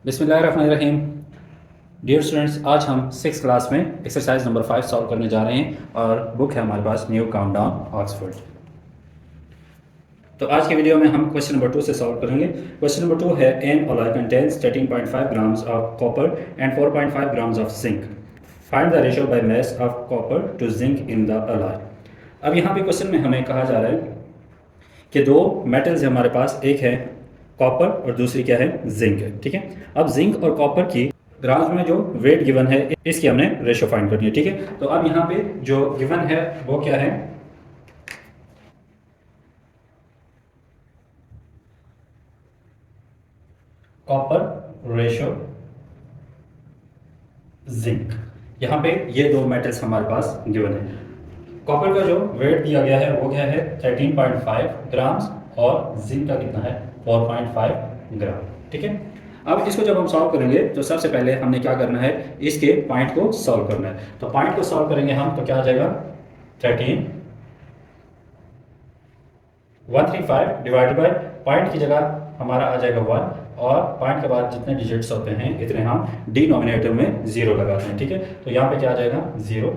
बिस्मिल्लाहिर्रहमानिर्रहीम। Dear students, आज हम 6 क्लास में एक्सरसाइज नंबर 5 सॉल्व करने जा रहे हैं और बुक है हमारे पास न्यू काउंटडाउन ऑक्सफोर्ड। तो आज की वीडियो में हम क्वेश्चन नंबर 2 से सॉल्व करेंगे। क्वेश्चन नंबर 2 है N alloy contains 13.5 grams of copper and 4.5 grams of zinc. Find the ratio by mass of copper two zinc in the alloy. अब यहाँ पे क्वेश्चन में हमें कहा जा रहा है कि दो मेटल्स है हमारे पास, एक है कॉपर और दूसरी क्या है, जिंक है। ठीक है, अब जिंक और कॉपर की ग्राम्स में जो वेट गिवन है इसकी हमने रेशियो फाइंड करनी है। ठीक है, तो अब यहाँ पे जो गिवन है वो क्या है, कॉपर रेशियो जिंक। यहाँ पे ये दो मेटल्स हमारे पास गिवन है। कॉपर का जो वेट दिया गया है वो क्या है 13.5 ग्राम्स और जिंक का कितना है 4.5 ग्राम। ठीक है, अब इसको जब हम सॉल्व करेंगे तो सबसे पहले हमने क्या करना है, इसके पॉइंट को सॉल्व करना है। तो पॉइंट को सॉल्व करेंगे हम तो क्या आ जाएगा 135 डिवाइडेड बाय पॉइंट की जगह हमारा आ जाएगा 1 और पॉइंट के बाद जितने डिजिट्स होते हैं इतने हम डिनोमिनेटर में 0 लगाते हैं। ठीक है, तो यहाँ पे क्या आ जाएगा 0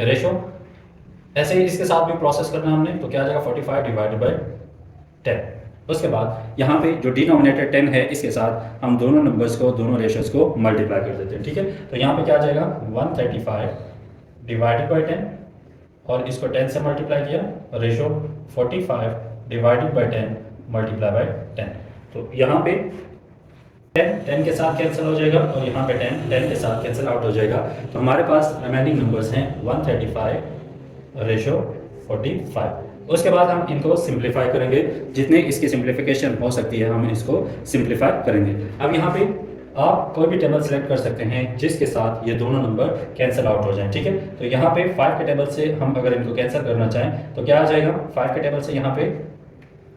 रेशो। ऐसे ही इसके साथ भी प्रोसेस करना है हमने, तो क्या आ जाएगा 45 डिवाइडेड बाय 10। उसके बाद यहाँ पे जो डिनोमिनेटर 10 है इसके साथ हम दोनों नंबर्स को, दोनों रेशियोज को मल्टीप्लाई कर देते हैं। ठीक है, तो यहाँ पे क्या आ जाएगा 135 डिवाइडेड बाय 10 और इसको 10 से मल्टीप्लाई किया, ratio 45 divided by 10 multiply by 10। तो यहाँ पे 10 के साथ कैंसिल हो जाएगा और यहाँ पे 10 के साथ कैंसिल आउट हो जाएगा। तो हमारे पास रिमेनिंग नंबर्स हैं 135 रेशो 45। उसके बाद हम इनको सिंप्लीफाई करेंगे, जितने इसकी सिंप्लीफिकेशन हो सकती है हम इसको सिंप्लीफाई करेंगे। अब यहाँ पे आप कोई भी टेबल सेलेक्ट कर सकते हैं जिसके साथ ये दोनों नंबर कैंसिल आउट हो जाएं। ठीक है, तो यहाँ पे 5 के टेबल से हम अगर इनको कैंसिल करना चाहें तो क्या आ जाएगा 5 के टेबल से, यहाँ पे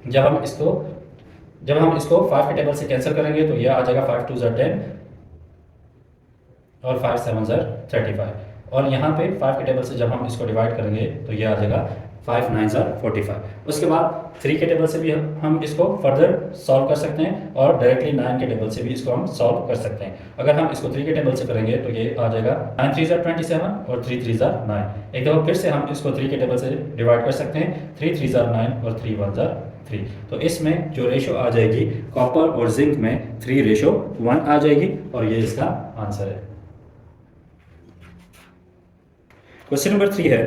जब हम इसको 5 के टेबल से कैंसिल करेंगे तो ये आ जाएगा 5 2 10 और 5 7 35। और यहाँ पे 5 के टेबल से जब हम इसको डिवाइड करेंगे तो ये आ जाएगा 5 9 45। उसके बाद 3 के टेबल से भी हम इसको फर्दर सॉल्व कर सकते हैं और डायरेक्टली 9 के टेबल से भी इसको हम सॉल्व कर सकते हैं। अगर हम इसको 3 के टेबल से करेंगे तो ये आ जाएगा 9 3 27 और 3 3 9। एक दफ़ा फिर से हम इसको 3 के टेबल से डिवाइड कर सकते हैं, 3 3 9 और 3 1 3। तो इसमें जो रेशो आ जाएगी कॉपर और जिंक में 3 रेशो 1 आ जाएगी और ये इसका आंसर है। क्वेश्चन नंबर 3 है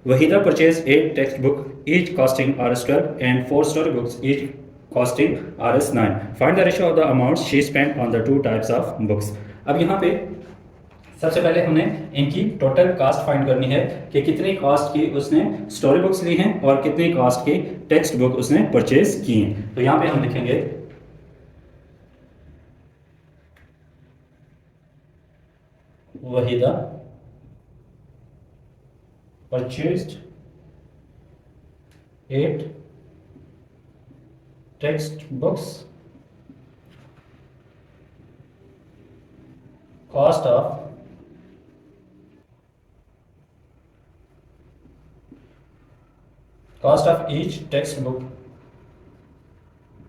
Waheeda purchase 8 text book each costing Rs12 and 4 story books each costing Rs9। Find the ratio of the amount she spent on the 2 types of books. अब यहाँ पे सबसे पहले हमने इनकी टोटल कास्ट फाइंड करनी है कि कितनी कास्ट की उसने स्टोरी बुक्स ली हैं और कितनी कास्ट की टेक्स्ट बुक उसने परचेज की हैं। तो यहाँ पे हम लिखेंगे Waheeda purchased 8 text books, cost of each text book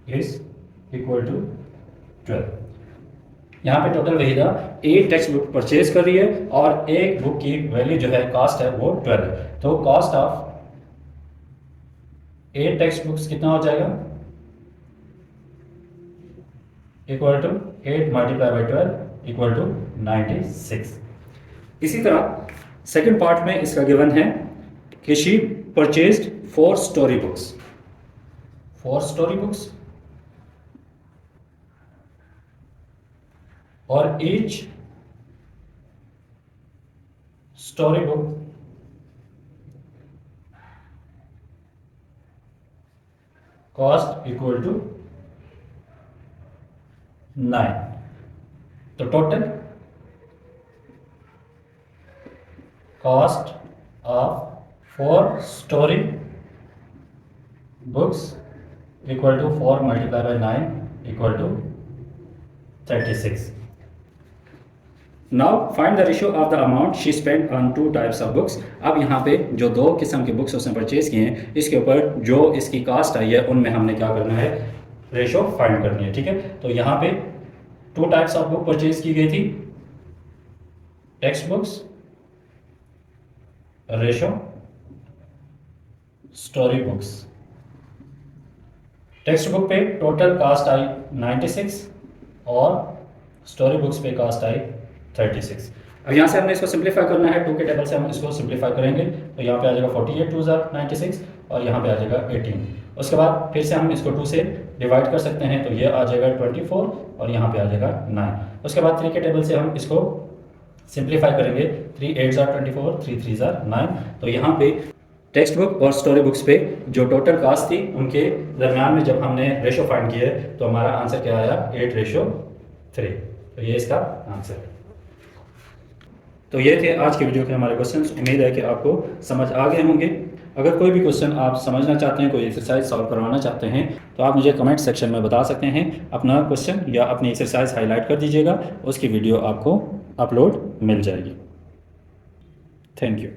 is equal to 12। यहाँ पे total Waheeda 8 text book purchase कर रही है और एक बुक की वैल्यू जो है कास्ट है वो 12 है। तो कास्ट ऑफ 8 टेक्स्ट बुक्स कितना हो जाएगा equal to 8 multiply by 12 equal to 96। इसी तरह सेकंड पार्ट में इसका गिवन है कि she purchased 4 story books. 4 story books और each story book cost equal to 9। तो total cost of 4 story books equal to 4 multiply by 9 equal to 36। Now find the ratio of the amount she spend on 2 types of books. अब यहाँ पे जो 2 किस्म की books उसने purchase किए हैं इसके ऊपर जो इसकी कास्ट आई है उनमें हमने क्या करना है, रेशियो फाइंड करनी है। ठीक है, तो यहाँ पे 2 टाइप्स ऑफ बुक परचेज की गई थी, text books, ratio, story books. Text book पे टोटल कास्ट आई 96 और स्टोरी बुक्स पे कास्ट आई 36। अब यहाँ से हमने इसको सिंप्लीफाई करना है, 2 के टेबल से हम इसको सिंप्लीफाई करेंगे तो यहाँ पे आ जाएगा 48 2 96 और यहाँ पे आ जाएगा 18। उसके बाद फिर से हम इसको 2 से डिवाइड कर सकते हैं तो ये आ जाएगा 24 और यहाँ पे आ जाएगा 9। उसके बाद 3 के टेबल से हम इसको सिंप्लीफाई करेंगे, 3 8 24, 3 3 9। तो यहाँ पे टेक्स्ट बुक और स्टोरी बुक्स पे जो टोटल कास्ट थी उनके दरमियान में जब हमने रेशो फाइंड किया है तो हमारा आंसर क्या आया 8:3। तो ये इसका आंसर है। तो ये थे आज के वीडियो के हमारे क्वेश्चंस। उम्मीद है कि आपको समझ आ गए होंगे। अगर कोई भी क्वेश्चन आप समझना चाहते हैं, कोई एक्सरसाइज सॉल्व करवाना चाहते हैं तो आप मुझे कमेंट सेक्शन में बता सकते हैं। अपना क्वेश्चन या अपनी एक्सरसाइज हाईलाइट कर दीजिएगा, उसकी वीडियो आपको अपलोड मिल जाएगी। Thank you.